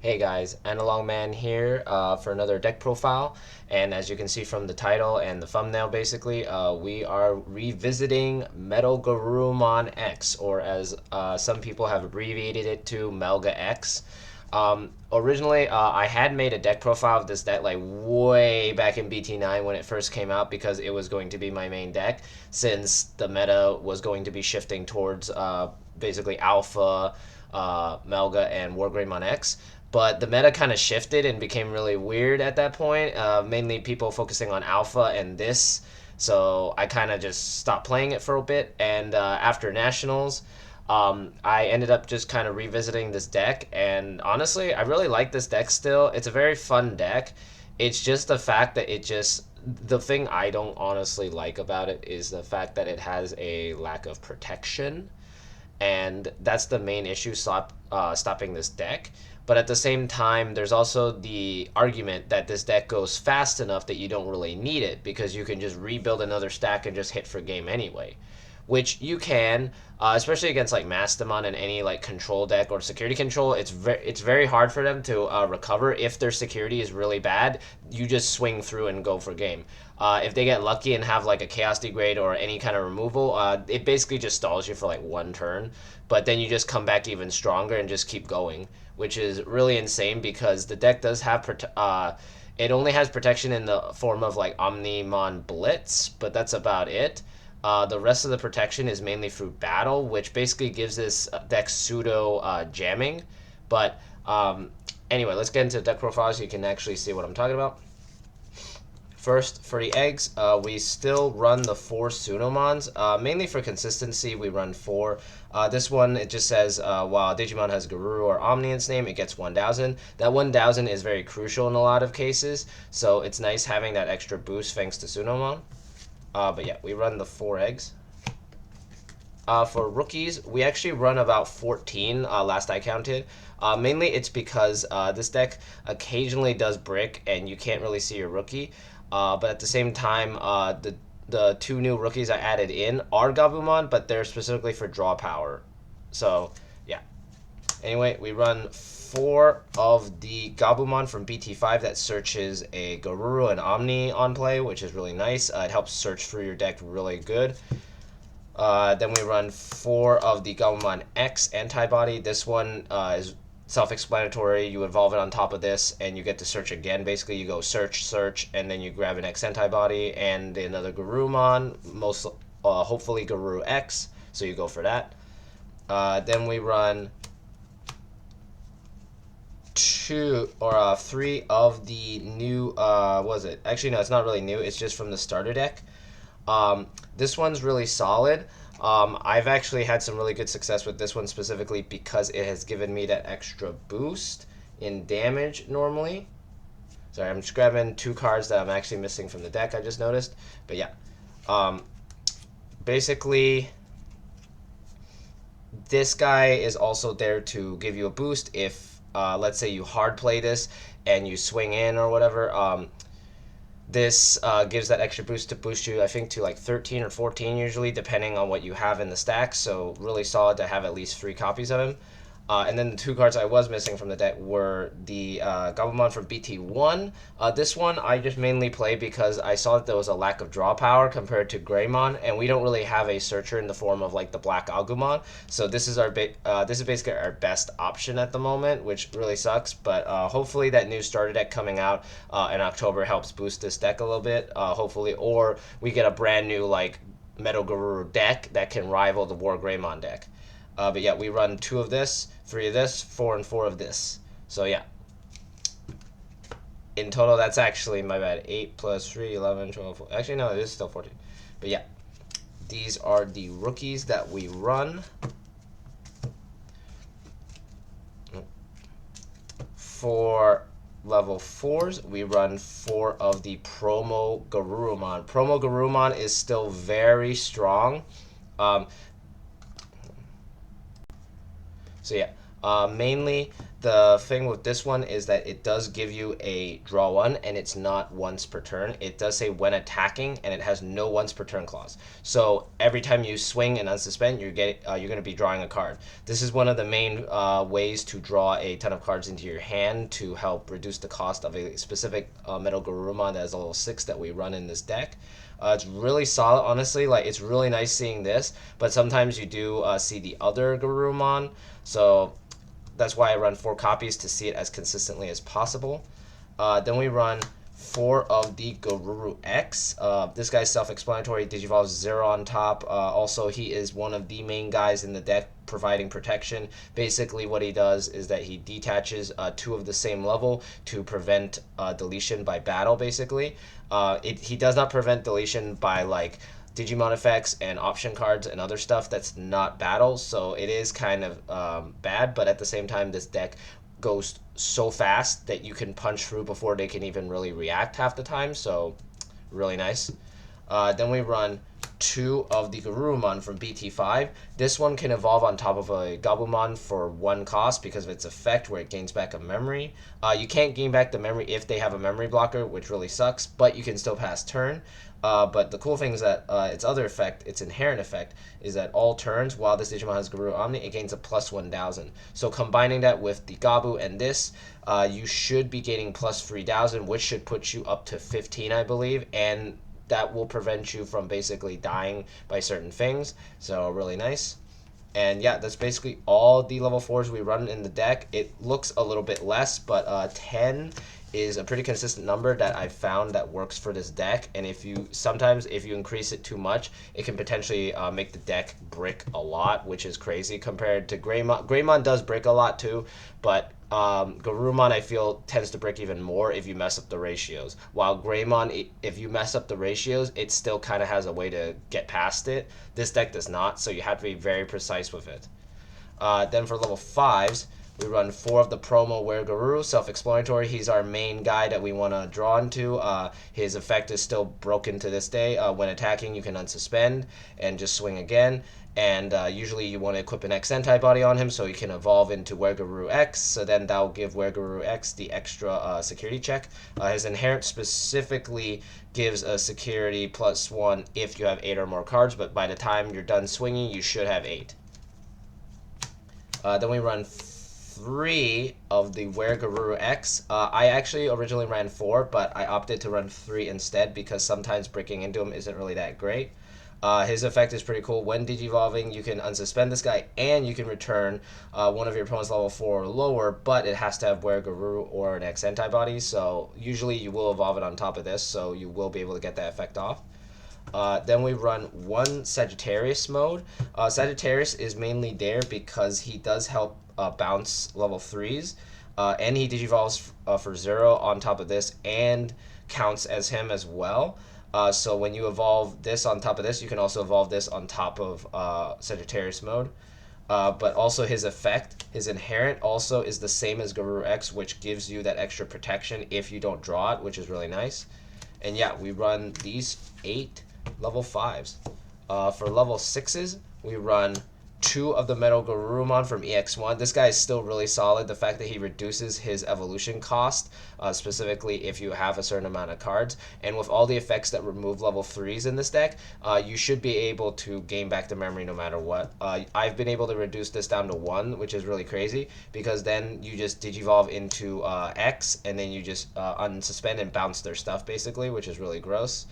Hey guys, Analog Man here for another deck profile. And as you can see from the title and the thumbnail, basically, we are revisiting Metalgarurumon X, or as some people have abbreviated it to, Melga X. Originally, I had made a deck profile of this deck like way back in BT9 when it first came out because it was going to be my main deck since the meta was going to be shifting towards basically Alpha, Melga, and Wargreymon X. But the meta kind of shifted and became really weird at that point. Mainly people focusing on Alpha and this. So I kind of just stopped playing it for a bit. And after Nationals, I ended up just kind of revisiting this deck. And honestly, I really like this deck still. It's a very fun deck. It's just the fact that the thing I don't honestly like about it is the fact that it has a lack of protection, and that's the main issue stopping this deck. But at the same time, there's also the argument that this deck goes fast enough that you don't really need it because you can just rebuild another stack and just hit for game anyway, which you can, especially against like Mastamon and any like control deck or security control. It's very hard for them to recover if their security is really bad. You just swing through and go for game. If they get lucky and have like a chaos degrade or any kind of removal, it basically just stalls you for like one turn. But then you just come back even stronger and just keep going, which is really insane because the deck does have it only has protection in the form of like Omnimon Blitz, but that's about it. The rest of the protection is mainly through battle, which basically gives this deck pseudo jamming. But anyway, let's get into deck profile so you can actually see what I'm talking about. First, for the eggs, we still run the 4 Sunomons. Mainly for consistency, we run 4. This one, it just says, while Digimon has Garuru or Omni in its name, it gets 1,000. That 1,000 is very crucial in a lot of cases, so it's nice having that extra boost thanks to Sunomon. But yeah, we run the 4 eggs. For rookies, we actually run about 14, last I counted. Mainly it's because this deck occasionally does brick and you can't really see your rookie. But at the same time, the 2 new rookies I added in are Gabumon, but they're specifically for draw power. So, yeah. Anyway, we run 4 of the Gabumon from BT5 that searches a Garuru and Omni on play, which is really nice. It helps search through your deck really good. Then we run 4 of the Gabumon X antibody. This one is self-explanatory. You evolve it on top of this, and you get to search again. Basically, you go search, search, and then you grab an X antibody and another Garurumon, hopefully Garuru X, so you go for that. Then we run 3 of the new, was it? Actually, no, it's not really new. It's just from the starter deck. This one's really solid. I've actually had some really good success with this one specifically because it has given me that extra boost in damage normally. Sorry, I'm just grabbing 2 cards that I'm actually missing from the deck, I just noticed. But yeah, basically, this guy is also there to give you a boost if, let's say you hard play this and you swing in or whatever. This gives that extra boost to boost you, I think, to like 13 or 14 usually, depending on what you have in the stack. So really solid to have at least 3 copies of him. And then the 2 cards I was missing from the deck were the Gabumon from BT1. This one I just mainly play because I saw that there was a lack of draw power compared to Greymon, and we don't really have a searcher in the form of like the Black Agumon. So this is this is basically our best option at the moment, which really sucks. But hopefully that new starter deck coming out in October helps boost this deck a little bit. Hopefully, or we get a brand new like Metalgarurumon deck that can rival the Wargreymon deck. But yeah, we run 2 of this, 3 of this, 4 and 4 of this. So yeah. In total, that's actually, my bad, 8 plus 3, 11, 12, 14. Actually, no, it is still 14. But yeah, these are the rookies that we run. For level 4s, we run 4 of the Promo Garurumon. Promo Garurumon is still very strong. So yeah, mainly the thing with this one is that it does give you a draw one, and it's not once per turn. It does say when attacking, and it has no once per turn clause. So every time you swing and unsuspend, you're going to be drawing a card. This is one of the main ways to draw a ton of cards into your hand to help reduce the cost of a specific Metalgarurumon that is a level 6 that we run in this deck. It's really solid, honestly. Like, it's really nice seeing this, but sometimes you do see the other Garurumon, so that's why I run 4 copies to see it as consistently as possible. Then we run 4 of the Garuru X. This guy's self-explanatory. Digivolves 0 on top. Also, he is one of the main guys in the deck providing protection. Basically, what he does is that he detaches 2 of the same level to prevent deletion by battle, basically. He does not prevent deletion by, like, Digimon effects and option cards and other stuff that's not battles, so it is kind of bad, but at the same time, this deck goes so fast that you can punch through before they can even really react half the time, so really nice. Then we run 2 of the Garurumon from BT5. This one can evolve on top of a Gabumon for 1 cost because of its effect where it gains back a memory. You can't gain back the memory if they have a memory blocker, which really sucks, but you can still pass turn. But the cool thing is that its other effect, its inherent effect, is that all turns while this Digimon has Garuru Omni, it gains a plus 1,000. So combining that with the Gabu and this, you should be gaining plus 3,000, which should put you up to 15, I believe, and that will prevent you from basically dying by certain things. So really nice. And yeah, that's basically all the level 4s we run in the deck. It looks a little bit less, but 10 is a pretty consistent number that I've found that works for this deck. And if you increase it too much, it can potentially make the deck brick a lot, which is crazy compared to Greymon. Greymon does brick a lot too, but Garurumon, I feel, tends to brick even more if you mess up the ratios. While Greymon, if you mess up the ratios, it still kind of has a way to get past it. This deck does not, so you have to be very precise with it. Then for level 5s, we run 4 of the promo Weregaruru, self-explanatory. He's our main guy that we want to draw into. His effect is still broken to this day. When attacking, you can unsuspend and just swing again. And usually you want to equip an X antibody on him so he can evolve into Weregaruru X. So then that'll give Weregaruru X the extra security check. His inherent specifically gives a security plus 1 if you have 8 or more cards, but by the time you're done swinging, you should have 8. Then we run 3 of the Weregaruru X. I actually originally ran 4, but I opted to run 3 instead because sometimes breaking into him isn't really that great. His effect is pretty cool. When Digivolving, you can unsuspend this guy, and you can return one of your opponent's level 4 or lower, but it has to have Weregaruru or an X antibody, so usually you will evolve it on top of this, so you will be able to get that effect off. Then we run 1 Sagittarius mode. Sagittarius is mainly there because he does help bounce level 3s, and he digivolves for 0 on top of this and counts as him as well. So when you evolve this on top of this, you can also evolve this on top of Sagittarius mode. But also his effect, his inherent also is the same as Garuru X, which gives you that extra protection if you don't draw it, which is really nice. And yeah, we run these 8 level 5s. For level 6s, we run 2 of the Metalgarurumon from EX1. This guy is still really solid. The fact that he reduces his evolution cost, specifically if you have a certain amount of cards, and with all the effects that remove level 3s in this deck, you should be able to gain back the memory no matter what. I've been able to reduce this down to 1, which is really crazy, because then you just digivolve into X, and then you just unsuspend and bounce their stuff, basically, which is really gross.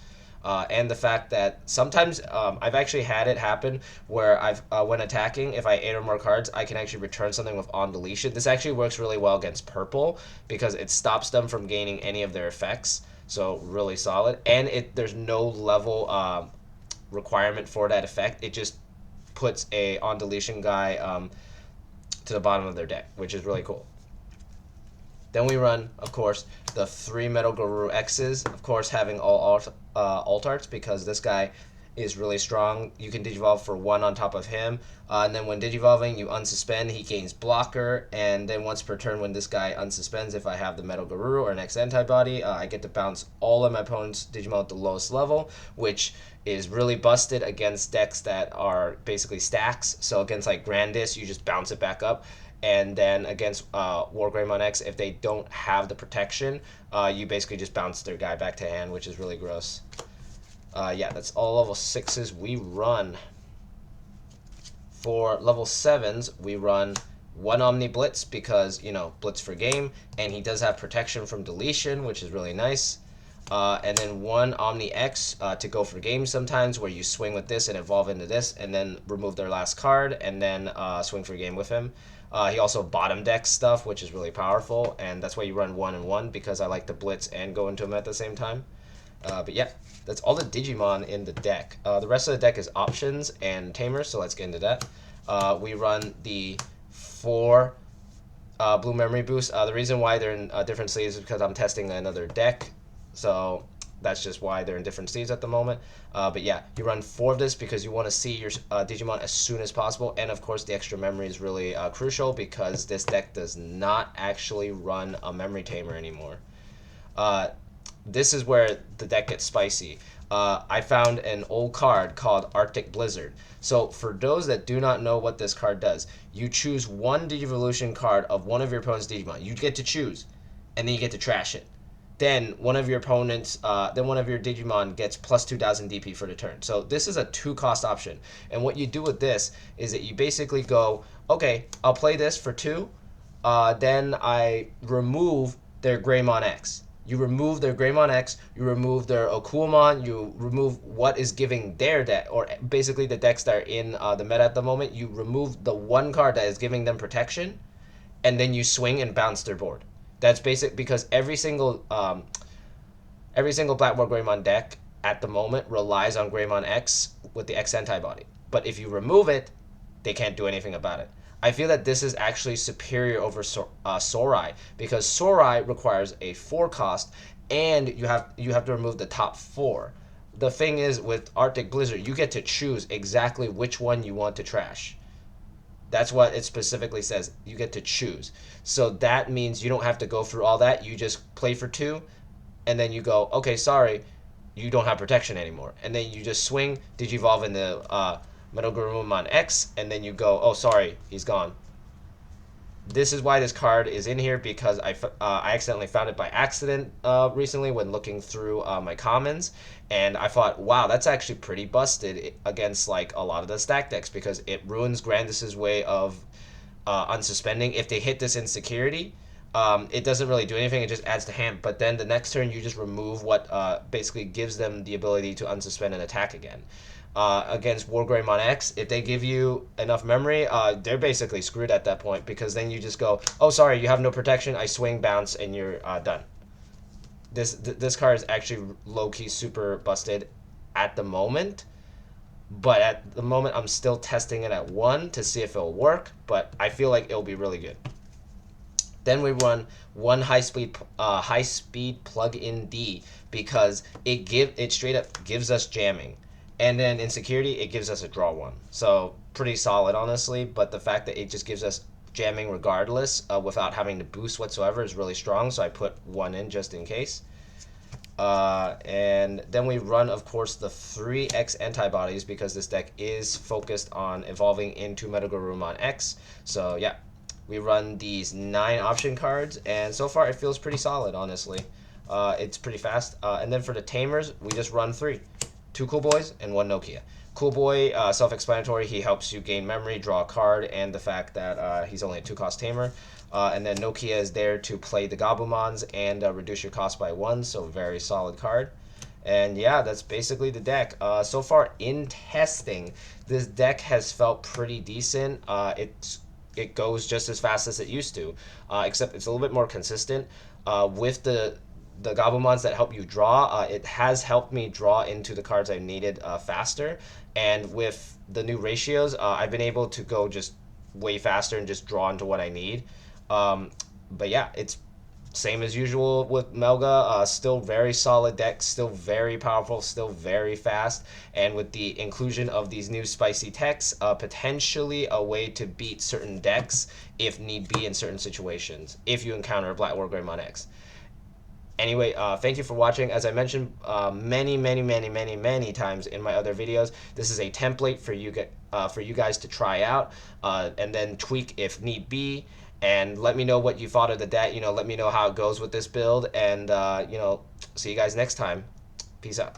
And the fact that sometimes I've actually had it happen where when attacking, if I 8 or more cards, I can actually return something with on deletion. This actually works really well against purple because it stops them from gaining any of their effects. So really solid, and there's no level requirement for that effect. It just puts a on deletion guy to the bottom of their deck, which is really cool. Then we run, of course, the 3 Metalgaruru X's, of course having all alt arts because this guy is really strong. You can digivolve for 1 on top of him, and then when digivolving, you unsuspend, he gains blocker, and then once per turn when this guy unsuspends, if I have the Metalgaruru or an X antibody, I get to bounce all of my opponent's Digimon at the lowest level, which is really busted against decks that are basically stacks. So against like Grandis, you just bounce it back up. and then against Wargreymon X, if they don't have the protection, you basically just bounce their guy back to hand, which is really gross. Yeah, that's all level 6s we run. For level 7s, we run one Omni Blitz because, you know, Blitz for game, and he does have protection from deletion, which is really nice. And then one Omni X to go for game sometimes, where you swing with this and evolve into this, and then remove their last card, and then swing for game with him. He also bottom decks stuff, which is really powerful, and that's why you run 1 and 1, because I like to blitz and go into him at the same time. But yeah, that's all the Digimon in the deck. The rest of the deck is options and tamers, so let's get into that. We run the 4 blue memory boosts. The reason why they're in different sleeves is because I'm testing another deck, so that's just why they're in different sleeves at the moment. But yeah, you run 4 of this because you want to see your Digimon as soon as possible, and of course the extra memory is really crucial because this deck does not actually run a memory tamer anymore. This is where the deck gets spicy. I found an old card called Arctic Blizzard. So for those that do not know what this card does, you choose one Digivolution card of one of your opponent's Digimon. You get to choose, and then you get to trash it. Then one of your opponents, then one of your Digimon gets plus 2,000 DP for the turn. So this is a 2-cost option. And what you do with this is that you basically go, okay, I'll play this for 2. Then I remove their Greymon X. You remove their Greymon X, you remove their Okumon, you remove what is giving their deck, or basically the decks that are in the meta at the moment. You remove the one card that is giving them protection, and then you swing and bounce their board. That's basic, because every single Black War Greymon deck at the moment relies on Greymon X with the X antibody. But if you remove it, they can't do anything about it. I feel that this is actually superior over Sorai, because Sorai requires a 4-cost, and you have to remove the top 4. The thing is, with Arctic Blizzard, you get to choose exactly which one you want to trash. That's what it specifically says. You get to choose. So that means you don't have to go through all that. You just play for 2, and then you go, okay, sorry, you don't have protection anymore. And then you just swing, Digivolve in the Metalgarurumon X, and then you go, oh, sorry, he's gone. This is why this card is in here, because I accidentally found it by accident recently when looking through my commons, and I thought, wow, that's actually pretty busted against like a lot of the stack decks, because it ruins Grandis's way of unsuspending. If they hit this insecurity, it doesn't really do anything, it just adds to hand, but then the next turn you just remove what basically gives them the ability to unsuspend and attack again. Against Wargreymon X, if they give you enough memory, they're basically screwed at that point, because then you just go, oh, sorry, you have no protection, I swing, bounce, and you're done. This card is actually low-key super busted at the moment, but at the moment I'm still testing it at 1 to see if it'll work, but I feel like it'll be really good. Then we run one high speed plug-in D, because it straight up gives us jamming. And then in security, it gives us a draw 1. So pretty solid, honestly. But the fact that it just gives us jamming regardless without having to boost whatsoever is really strong. So I put 1 in just in case. And then we run, of course, the 3X antibodies, because this deck is focused on evolving into Metalgarurumon X. So yeah, we run these 9 option cards, and so far it feels pretty solid, honestly. It's pretty fast. And then for the tamers, we just run 3. 2 Cool Boys and 1 Nokia. Cool Boy, self-explanatory, he helps you gain memory, draw a card, and the fact that he's only a 2-cost tamer. And then Nokia is there to play the Gabumons and reduce your cost by 1, so very solid card. And yeah, that's basically the deck. So far in testing, this deck has felt pretty decent. It goes just as fast as it used to, except it's a little bit more consistent. With the Gabumons that help you draw, it has helped me draw into the cards I needed faster. And with the new ratios, I've been able to go just way faster and just draw into what I need. But yeah, it's same as usual with Melga. Still very solid deck, still very powerful, still very fast. And with the inclusion of these new spicy techs, potentially a way to beat certain decks if need be in certain situations, if you encounter a Black War Greymon X. Anyway, thank you for watching. As I mentioned many times in my other videos, this is a template for you guys to try out and then tweak if need be. And let me know what you thought of the deck. Let me know how it goes with this build. And see you guys next time. Peace out.